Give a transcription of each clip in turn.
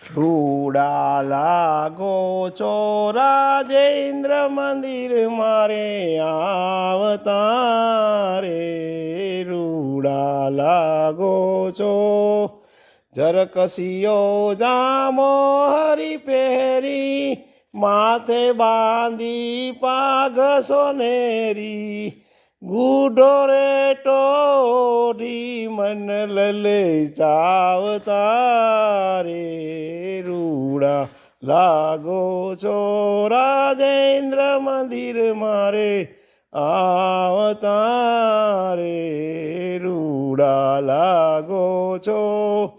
રૂડા લાગો છો રાજેન્દ્ર મંદિર મારે આવતા રે રૂડા લાગો છો જરકસીયો જામો હરી પહેરી માથે બાંધી પાઘ સોનેરી ગુઢો રે ટોઢી મન લલે ચાવતા રે રૂડા લાગો છો રાજેન્દ્ર મંદિર મારે આવતા રે રૂડા લાગો છો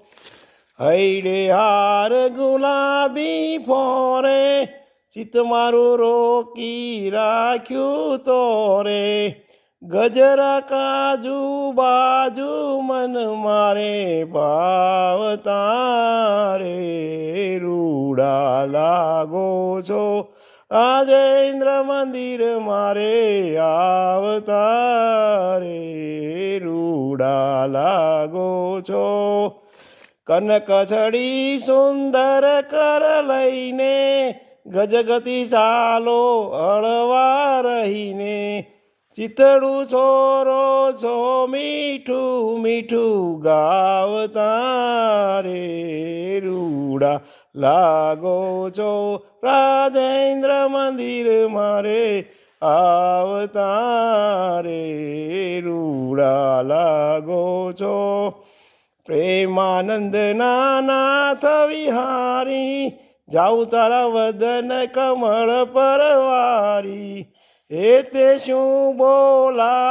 હૈડે હાર ગુલાબી ફોરે ચિત મારું રોકી રાખ્યું તો રે ગજરા કાજુ બાજુ મન મારે ભાવતા રે રૂડા લાગો છો રાજેન્દ્ર મંદિર મારે આવતા રે રૂડા લાગો છો કનક છડી સુંદર કર લઈને ગજગતિ ચાલો હળવા રહીને ચિતડું છોરો છો મીઠું મીઠું ગાવતા રે રૂડા લાગો છો રાજેન્દ્ર મંદિર મારે આવતા રે રૂડા લાગો છો પ્રેમાનંદ નાથ વિહારી જાઉં તારા વદન કમળ પરવારી એ તે શું બોલા